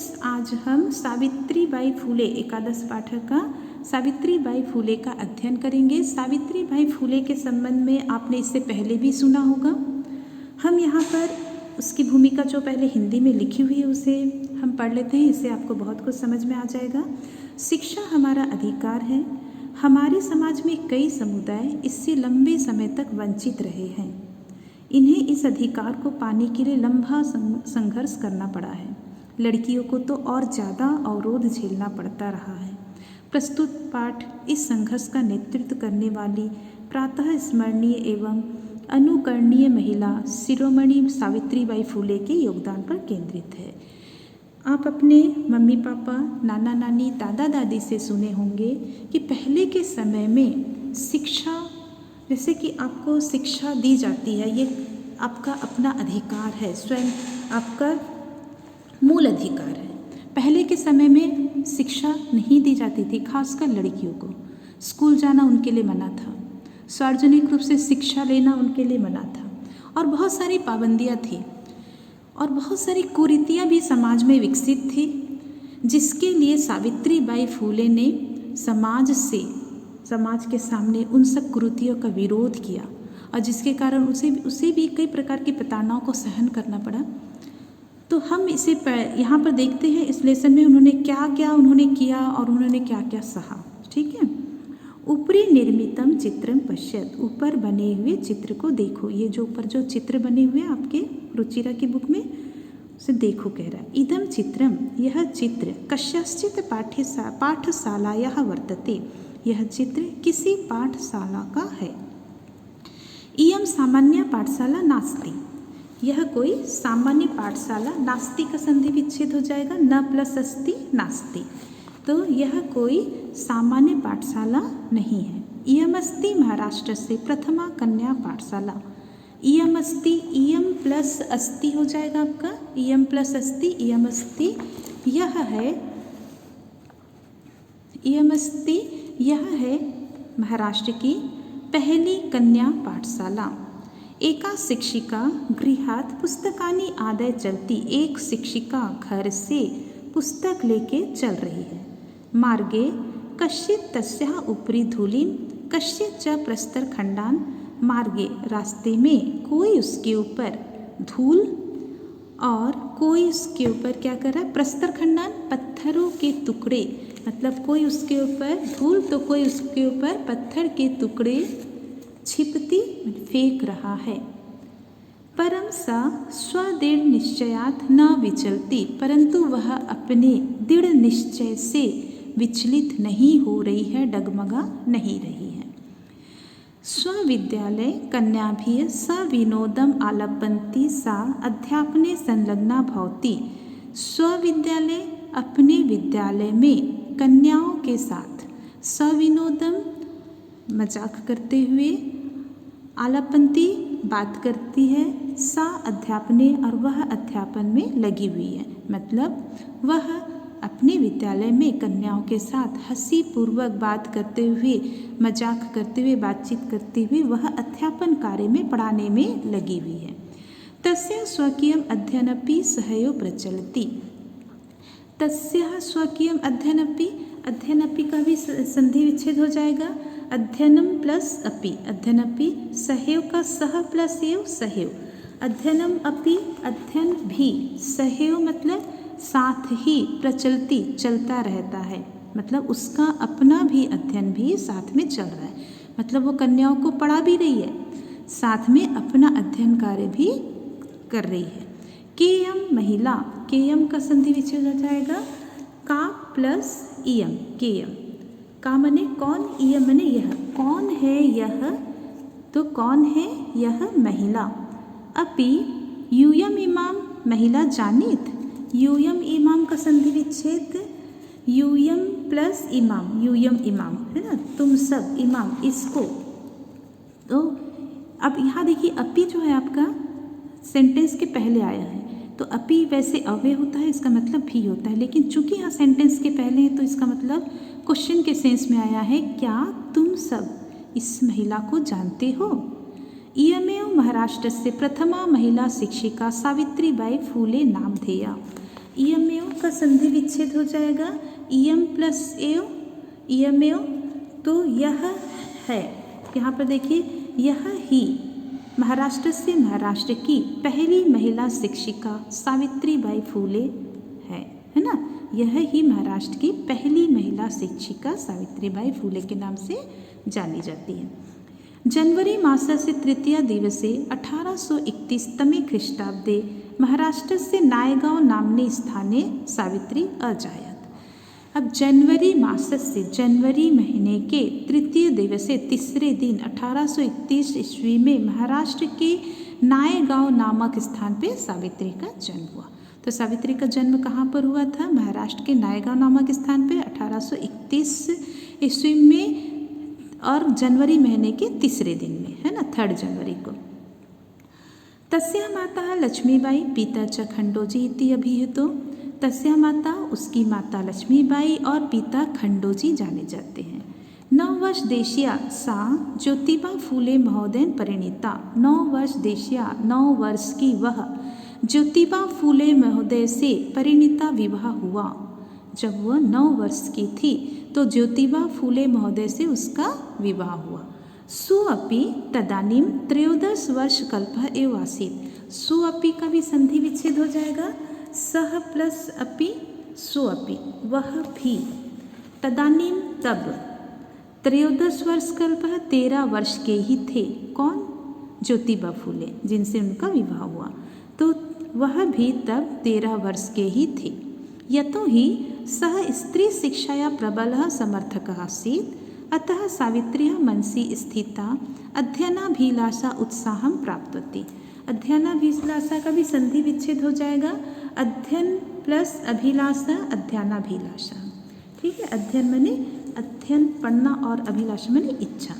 Students, आज हम सावित्रीबाई फूले एकादश पाठ का सावित्रीबाई फूले का अध्ययन करेंगे। सावित्रीबाई फूले के संबंध में आपने इससे पहले भी सुना होगा। हम यहाँ पर उसकी भूमिका जो पहले हिंदी में लिखी हुई है उसे हम पढ़ लेते हैं, इससे आपको बहुत कुछ समझ में आ जाएगा। शिक्षा हमारा अधिकार है। हमारे समाज में कई समुदाय इससे लंबे समय तक वंचित रहे हैं। इन्हें इस अधिकार को पाने के लिए लंबा संघर्ष करना पड़ा है। लड़कियों को तो और ज़्यादा अवरोध झेलना पड़ता रहा है। प्रस्तुत पाठ इस संघर्ष का नेतृत्व करने वाली प्रातः स्मरणीय एवं अनुकरणीय महिला शिरोमणि सावित्रीबाई फूले के योगदान पर केंद्रित है। आप अपने मम्मी पापा, नाना नानी, दादा दादी से सुने होंगे कि पहले के समय में शिक्षा, जैसे कि आपको शिक्षा दी जाती है, ये आपका अपना अधिकार है, स्वयं आपका मूल अधिकार है। पहले के समय में शिक्षा नहीं दी जाती थी, खासकर लड़कियों को। स्कूल जाना उनके लिए मना था, सार्वजनिक रूप से शिक्षा लेना उनके लिए मना था, और बहुत सारी पाबंदियाँ थी और बहुत सारी कुरीतियाँ भी समाज में विकसित थी, जिसके लिए सावित्रीबाई फूले ने समाज के सामने उन सब कुरीतियों का विरोध किया, और जिसके कारण उसे भी कई प्रकार की प्रताड़नाओं को सहन करना पड़ा। तो हम इसे यहाँ पर देखते हैं इस लेसन में उन्होंने क्या क्या किया और उन्होंने क्या क्या सहा। ठीक है। ऊपरी निर्मितम चित्रम पश्यत, ऊपर बने हुए चित्र को देखो। ये जो ऊपर जो चित्र बने हुए आपके रुचिरा की बुक में, उसे देखो कह रहा है। इदम चित्रम, यह चित्र कस्यचित् पाठशालायाः वर्तते, यह चित्र किसी पाठशाला का है। इयं सामान्य पाठशाला नास्ति, यह कोई सामान्य पाठशाला, नास्ति का संधि विच्छेद हो जाएगा, न प्लस अस्ति नास्ति, तो यह कोई सामान्य पाठशाला नहीं है। इयमस्ति महाराष्ट्र से प्रथमा कन्या पाठशाला। इयमस्ति, इयम प्लस अस्ति हो जाएगा आपका, इयम प्लस अस्ति, इयमस्ति, यह है, इयमस्ति, यह है महाराष्ट्र की पहली कन्या पाठशाला। एका शिक्षिका गृहात पुस्तकानि आदय चलती, एक शिक्षिका घर से पुस्तक लेके चल रही है। मार्गे कश्चित् तस्याः उपरि धूलिं कश्चित् च प्रस्तरखंडान्, मार्गे रास्ते में कोई उसके ऊपर धूल और कोई उसके ऊपर क्या कर रहा है, प्रस्तरखंडान, पत्थरों के टुकड़े, मतलब कोई उसके ऊपर धूल तो कोई उसके ऊपर पत्थर के टुकड़े छिपती फेंक रहा है। परम सा स्वदृढ़ निश्चयात न विचलती, परंतु वह अपने दृढ़ निश्चय से विचलित नहीं हो रही है, डगमगा नहीं रही है। स्वविद्यालय कन्याभिः सविनोदम आलपन्ति, सा अध्यापने संलग्ना भवति। स्वविद्यालय, अपने विद्यालय में कन्याओं के साथ सविनोदम, मजाक करते हुए, आलापंती, बात करती है, सा अध्यापने, और वह अध्यापन में लगी हुई है, मतलब वह अपने विद्यालय में कन्याओं के साथ हंसी पूर्वक बात करते हुए, मजाक करते हुए, बातचीत करते हुए वह अध्यापन कार्य में, पढ़ाने में लगी हुई है। तस्य स्वकीयम अध्ययनपि सहयो प्रचलति, तस्य स्वकीयम अध्ययनपि, अध्ययनपि का भी संधि विच्छेद हो जाएगा, अध्ययनम प्लस अपि, अध्ययनपि, सहयोग का सह प्लस एव, सहयोग, अध्ययनम अपि, अध्ययन भी, सहयोग मतलब साथ ही, प्रचलती, चलता रहता है, मतलब उसका अपना भी अध्ययन भी साथ में चल रहा है, मतलब वो कन्याओं को पढ़ा भी रही है, साथ में अपना अध्ययन कार्य भी कर रही है। केयम महिला, केयम का संधि विच्छेद हो जाएगा, का प्लस इयम, केयम, का मने कौन, इयम मने यह, कौन है यह, तो कौन है यह महिला। अपि यूयम इमाम, महिला जानित, यूयम इमाम का संधि विच्छेद, यूयम प्लस इमाम, यूयम इमाम है ना, तुम सब, इमाम इसको। तो अब यहाँ देखिए, अपि जो है आपका सेंटेंस के पहले आया है, तो अपि वैसे अव्यय होता है, इसका मतलब भी होता है, लेकिन चूंकि यहाँ सेंटेंस के पहले है तो इसका मतलब क्वेश्चन के सेंस में आया है, क्या तुम सब इस महिला को जानते हो। इयमेव महाराष्ट्र से प्रथमा महिला शिक्षिका सावित्रीबाई फूले नामधेया, इयमेव का संधि विच्छेद हो जाएगा, इयम प्लस एव, इयमेव, तो यह है, यहाँ पर देखिए यह ही महाराष्ट्र से महाराष्ट्र की पहली महिला शिक्षिका सावित्रीबाई फूले है ना। यह ही महाराष्ट्र की पहली महिला शिक्षिका सावित्रीबाई फूले के नाम से जानी जाती है। जनवरी मासस्य तृतीय दिवसे 1831 तमे ख्रीष्टाब्दे महाराष्ट्र से नायगांव नाम्ने स्थाने सावित्री अजायत। अब जनवरी मासस्य, जनवरी महीने के तृतीय दिवसे तीसरे दिन 1831 ईस्वी में महाराष्ट्र के नायगांव नामक स्थान पे सावित्री का जन्म हुआ। तो सावित्री का जन्म कहाँ पर हुआ था? महाराष्ट्र के नायगांव नामक स्थान पे 1831 ईस्वी में और जनवरी महीने के तीसरे दिन में, है ना, 3 जनवरी को। तस्या माता लक्ष्मीबाई पिता च खंडोजी इति अभिहितो। तस्या माता, उसकी माता लक्ष्मीबाई और पिता खंडोजी जाने जाते हैं। 9 वर्ष देशिया सा ज्योतिबा फूले महोदय परिणीता। 9 वर्ष देशिया, 9 वर्ष की वह ज्योतिबा फूले महोदय से परिणीता विवाह हुआ। जब वह 9 वर्ष की थी तो ज्योतिबा फूले महोदय से उसका विवाह हुआ। सुअपि तदानीम 13 वर्ष कल्पः एव आसीत्। सुअपि का भी संधि विच्छेद हो जाएगा, सह प्लस अपि, सुअपि, वह भी, तदानीम तब, 13 वर्ष कल्पः 13 वर्ष के ही थे। कौन? ज्योतिबा फूले, जिनसे उनका विवाह हुआ, तो वह भी तब 13 वर्ष के ही थे। यतो हि सः स्त्री शिक्षाया प्रबलः समर्थकः आसीत्, अतः सावित्र्याः मनसि स्थिता अध्ययनाभिलाषा उत्साहं प्राप्तवती। अध्ययनाभिलाषा का भी संधि विच्छेद हो जाएगा, अध्ययन प्लस अभिलाषा, अध्ययनाभिलाषा, ठीक है। अध्ययन माने अध्ययन पढ़ना और अभिलाषा माने इच्छा।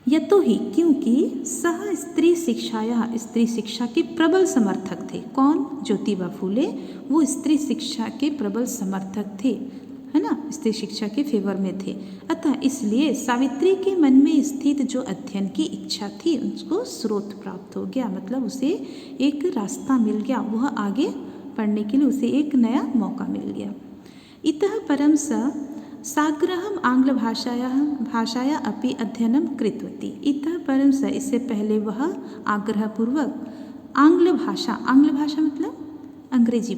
यतो ही, क्योंकि सह स्त्री शिक्षाया, स्त्री शिक्षा के प्रबल समर्थक थे। कौन? ज्योतिबा फूले, वो स्त्री शिक्षा के प्रबल समर्थक थे, है ना, स्त्री शिक्षा के फेवर में थे। अतः इसलिए सावित्री के मन में स्थित जो अध्ययन की इच्छा थी उसको स्रोत प्राप्त हो गया, मतलब उसे एक रास्ता मिल गया, वह आगे पढ़ने के लिए उसे एक नया मौका मिल गया। इतः परं साग्रहम आंग्ल भाषाया अपि अध्ययनम कृतवती। इतः परं, इससे पहले वह आग्रहपूर्वक आंग्ल भाषा मतलब अंग्रेजी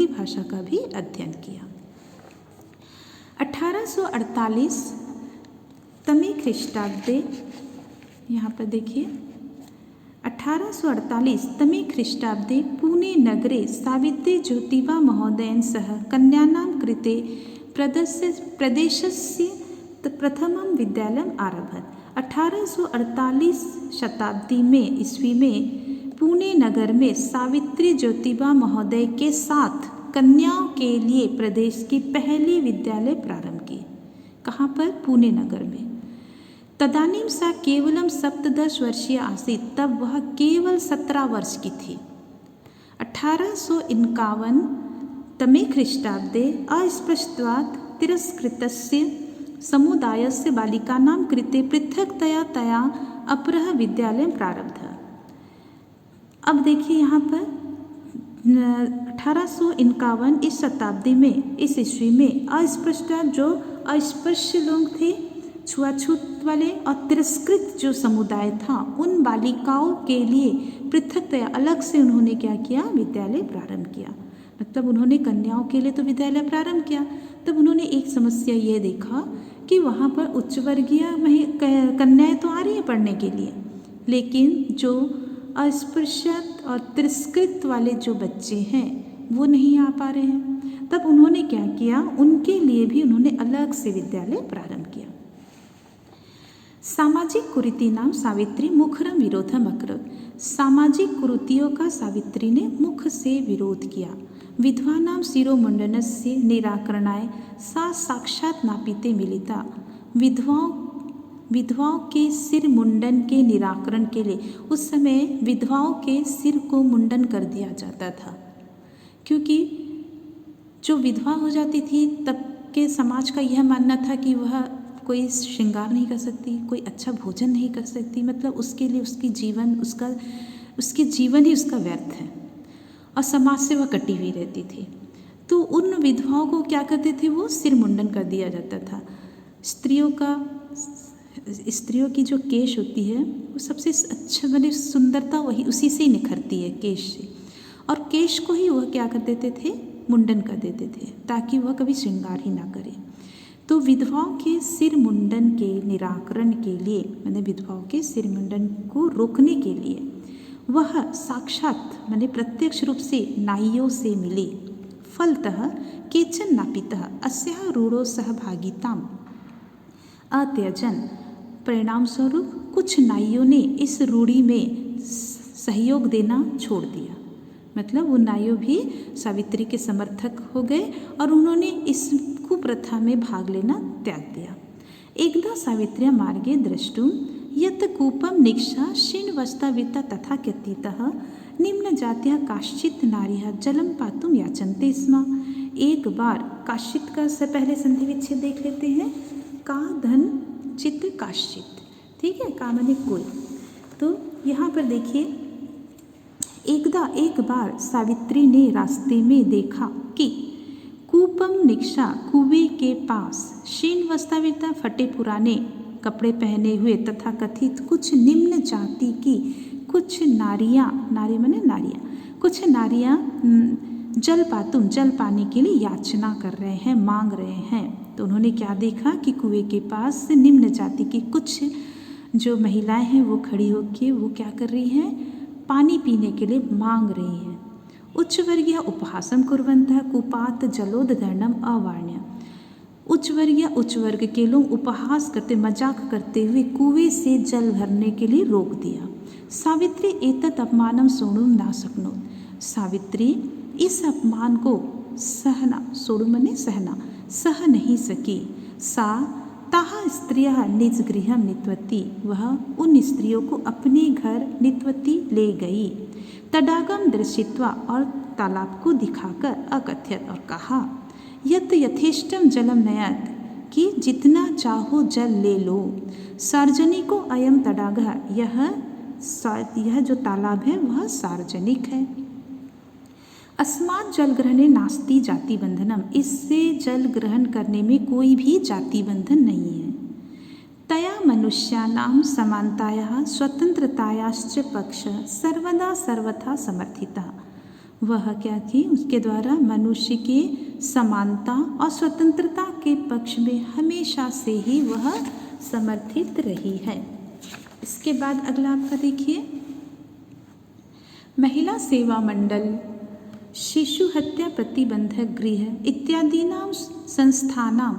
भाषा का भी अध्ययन किया। 1848 तमे ख्रीष्टाब्दे, यहाँ पर देखिए 1848 तमे ख्रीष्टाब्दे पुणे नगरे सावित्री ज्योतिबा महोदयेन सह कन्यानां कृते प्रदेशस्य प्रथमं विद्यालयम् आरभत। 1848 शताब्दी में, ईस्वी में पुणे नगर में सावित्री ज्योतिबा महोदय के साथ कन्याओं के लिए प्रदेश की पहली विद्यालय प्रारंभ की। कहाँ पर? पुणे नगर में। तदानीम सा केवलम 17 वर्षीय आसीत्, तब वह केवल 17 वर्ष की थी। 1851 तमे ख्रीष्टाब्दे अस्पृश्यत्वात् तिरस्कृतस्य समुदायस्य बालिकानां कृते पृथक्तया तया अपरः विद्यालयं प्रारब्धः। अब देखिए यहाँ पर 1851 इस शताब्दी में, इस ईस्वी में अस्पृश्यता, जो अस्पृश्य लोग थे, छुआछूत वाले और तिरस्कृत जो समुदाय था, उन बालिकाओं के लिए पृथकतया अलग से उन्होंने क्या किया? विद्यालय प्रारंभ किया। मतलब उन्होंने कन्याओं के लिए तो विद्यालय प्रारंभ किया, तब उन्होंने एक समस्या ये देखा कि वहाँ पर उच्च वर्गीय कन्याएं तो आ रही हैं पढ़ने के लिए, लेकिन जो अस्पृश्यत और तिरस्कृत वाले जो बच्चे हैं वो नहीं आ पा रहे हैं। तब उन्होंने क्या किया? उनके लिए भी उन्होंने अलग से विद्यालय प्रारंभ किया। सामाजिक कुरीतीनां सावित्री मुखरम विरोधम अकरोत्। सामाजिक कुरीतियों का सावित्री ने मुख से विरोध किया। विधवानां शिरोमुंडनस्य निराकरणाय सा साक्षात् नापीते मिलिता। विधवाओं के सिर मुंडन के निराकरण के लिए उस समय विधवाओं के सिर को मुंडन कर दिया जाता था, क्योंकि जो विधवा हो जाती थी तब के समाज का यह मानना था कि वह कोई श्रृंगार नहीं कर सकती, कोई अच्छा भोजन नहीं कर सकती, मतलब उसके लिए उसकी जीवन ही उसका व्यर्थ है। और समाज से वह कटी हुई रहती थी। तो उन विधवाओं को क्या करते थे, वो सिर मुंडन कर दिया जाता था। स्त्रियों की जो केश होती है वो सबसे अच्छा, मतलब सुंदरता वही उसी से ही निखरती है, केश से। और केश को ही वह क्या कर देते थे, मुंडन कर देते थे, ताकि वह कभी श्रृंगार ही ना करे। तो विधवाओं के सिर मुंडन के निराकरण के लिए, मैंने विधवाओं के सिर मुंडन को रोकने के लिए वह साक्षात मैंने प्रत्यक्ष रूप से नाइयों से मिली। फलतः केचन नापितः अस्याः रूढ़ो सहभागिताम अत्यजन, परिणाम स्वरूप कुछ नाइयों ने इस रूढ़ी में सहयोग देना छोड़ दिया। मतलब वो नाइयों भी सावित्री के समर्थक हो गए और उन्होंने इस कुप्रथा में भाग लेना त्याग दिया। एकदा सावित्र्या मार्गे द्रष्टुम यत् कूपम निक्षा श्रीनिवस्ताविता तथा कथितः निम्न जातिः काश्चित् नारियः जलम पातुम याचन्ते स्म। एक बार काश्चित का से पहले संधि विच्छेद देख लेते हैं। का धन चित्त काश्चित, ठीक है, का माने कोई। तो यहाँ पर देखिए, एक बार सावित्री ने रास्ते में देखा कि कूपम निक्षा, कुएं के पास, श्रीनिवस्ताविता, फटे पुराने कपड़े पहने हुए तथा कथित कुछ निम्न जाति की कुछ नारियाँ, नारी माने नारियाँ, कुछ नारियाँ जल पातुम, जल पाने के लिए याचना कर रहे हैं, मांग रहे हैं। तो उन्होंने क्या देखा कि कुएं के पास निम्न जाति की कुछ जो महिलाएं हैं वो खड़ी होकर वो क्या कर रही हैं, पानी पीने के लिए मांग रही हैं। उच्च वर्गीय उपहासम कुर्वन्तः कूपात् जलोद्धरणम अवाण्य। उच्च वर्ग के लोग उपहास करते, मजाक करते हुए कुएं से जल भरने के लिए रोक दिया। सावित्री एतत् अपमानम सोढुम न शक्नोत्। सावित्री इस अपमान को सहना, सोढुम माने सहना, सह नहीं सकी। सा ताः स्त्रियः निज गृहं नीतवती, वह उन स्त्रियों को अपने घर नीतवती ले गई। तडागम दर्शित्वा, और तालाब को दिखाकर अकथयत, और कहा, यत् यथेष्टम जलम नयत, कि जितना चाहो जल ले लो। सार्वजनिको अयम तडागः, यह जो तालाब है वह सार्वजनिक है। अस्मात् जल ग्रहणे नास्ति जाति बंधनम, इससे जल ग्रहण करने में कोई भी जाति बंधन नहीं है। तया मनुष्याणां समानतायाः स्वतंत्रतायाश्च पक्षः सर्वदा सर्वथा समर्थितः। वह क्या थी, उसके द्वारा मनुष्य के समानता और स्वतंत्रता के पक्ष में हमेशा से ही वह समर्थित रही है। इसके बाद अगला आपका देखिए, महिला सेवा मंडल, शिशु हत्या प्रतिबंधक गृह इत्यादीनां संस्थानां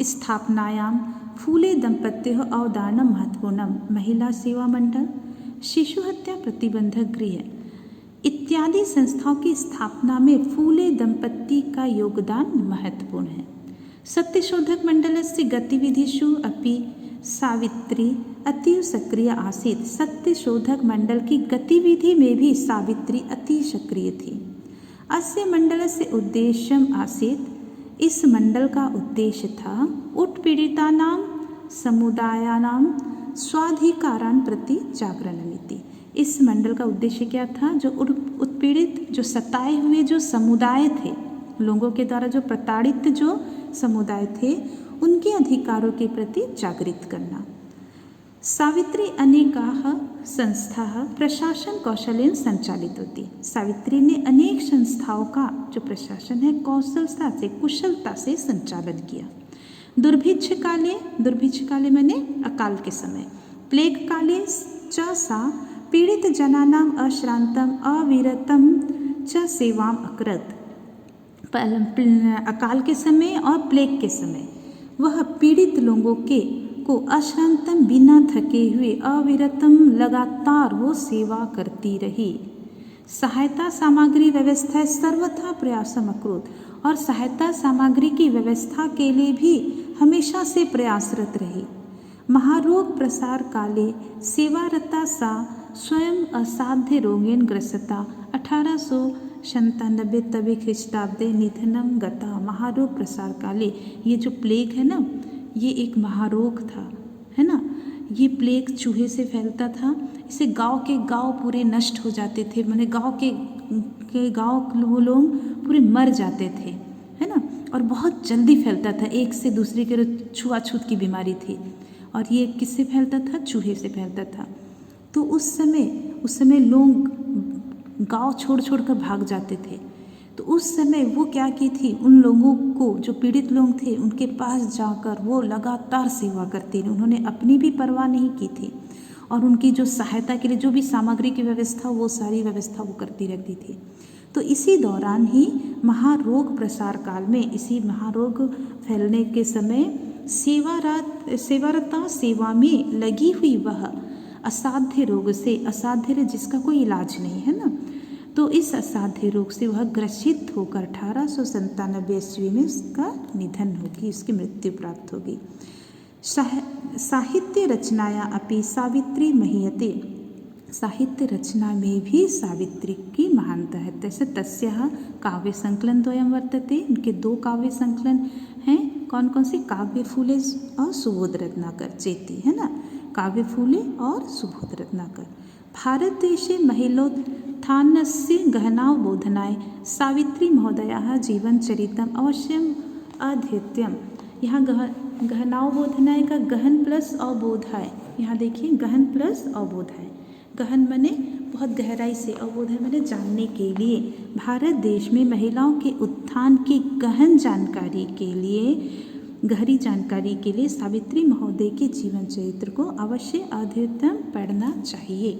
स्थापनायां फूले दंपत्योः अवदानं महत्वपूर्णं। महिला सेवा मंडल, शिशु हत्या प्रतिबंधक गृह इत्यादि संस्थाओं की स्थापना में फूले दंपत्ति का योगदान महत्वपूर्ण है। सत्यशोधक मंडलस्य गतिविधिषु अपि सावित्री अति सक्रिय आसीत्। सत्यशोधक मंडल की गतिविधि में भी सावित्री अति सक्रिय थी। अस्य मंडलस्य उद्देश्यम् आसीत्, इस मंडल का उद्देश्य था उत्पीड़ितानां समुदायानां स्वाधिकारान् प्रति जागरणमिति। इस मंडल का उद्देश्य क्या था, जो उत्पीड़ित, जो सताए हुए जो समुदाय थे, लोगों के द्वारा जो प्रताड़ित जो समुदाय थे, उनके अधिकारों के प्रति जागृत करना। सावित्री अनेकाः संस्थाः प्रशासन कौशलेन संचालित होती। सावित्री ने अनेक संस्थाओं का जो प्रशासन है कौशलता से, कुशलता से संचालन किया। दुर्भिक्ष काले माने अकाल के समय, प्लेग काले च सा पीड़ित जनानाम अश्रांतम अविरतम च सेवाम अकरत। अकाल के समय और प्लेग के समय वह पीड़ित लोगों को अश्रांतम, बिना थके हुए, अविरतम, लगातार वो सेवा करती रही। सहायता सामग्री व्यवस्था सर्वथा प्रयासम अकरोत्, और सहायता सामग्री की व्यवस्था के लिए भी हमेशा से प्रयासरत रही। महारोग प्रसार काले सेवारता सा स्वयं असाध्य रोगेन ग्रसता। 1897 तवे ख्रीष्टाब्दे निधनम गता। महारोग प्रसार काले, ये जो प्लेग है ना, ये एक महारोग था, है ना। ये प्लेग चूहे से फैलता था। इससे गांव के गांव पूरे नष्ट हो जाते थे, माने गांव के के गांव वो लोग पूरे मर जाते थे, है ना। और बहुत जल्दी फैलता था, एक से दूसरे के छुआछूत की बीमारी थी। और ये किससे फैलता था? चूहे से फैलता था। तो उस समय लोग गांव छोड़ छोड़ कर भाग जाते थे। तो उस समय वो क्या की थी, उन लोगों को जो पीड़ित लोग थे उनके पास जाकर वो लगातार सेवा करती रही। उन्होंने अपनी भी परवाह नहीं की थी और उनकी जो सहायता के लिए जो भी सामग्री की व्यवस्था, वो सारी व्यवस्था वो करती रहती थी। तो इसी दौरान ही महारोग प्रसार काल में, इसी महारोग फैलने के समय सेवारता सेवा में लगी हुई वह असाध्य रोग से, असाध्य जिसका कोई इलाज नहीं है ना, तो इस असाध्य रोग से वह ग्रसित होकर 1897 ईस्वी में उसका निधन होगी, उसकी मृत्यु प्राप्त होगी। साहित्य रचनाया अपि सावित्री महीयते, साहित्य रचना में भी सावित्री की महानता है। जैसे तस्याः काव्य संकलन द्वयं वर्तते, उनके 2 काव्य संकलन हैं। कौन कौन से? काव्य फूले और सुबोध रत्नाकर चेती, है ना, काव्य फूले और सुबोध रत्नाकर। भारत देशे महिलोत्थानस्य गहनावबोधनाय सावित्री महोदयाः जीवनचरितम् अवश्यम अध्येत्यम्। यहाँ गहनावबोधनाय का गहन प्लस अवबोधाय, यहाँ देखिए गहन प्लस अवबोधाय। गहन माने बहुत गहराई से, अवबोधाय माने जानने के लिए। भारत देश में महिलाओं के उत्थान की गहन जानकारी के लिए, गहरी जानकारी के लिए सावित्री महोदय के जीवन चरित्र को अवश्य अध्ययन पढ़ना चाहिए।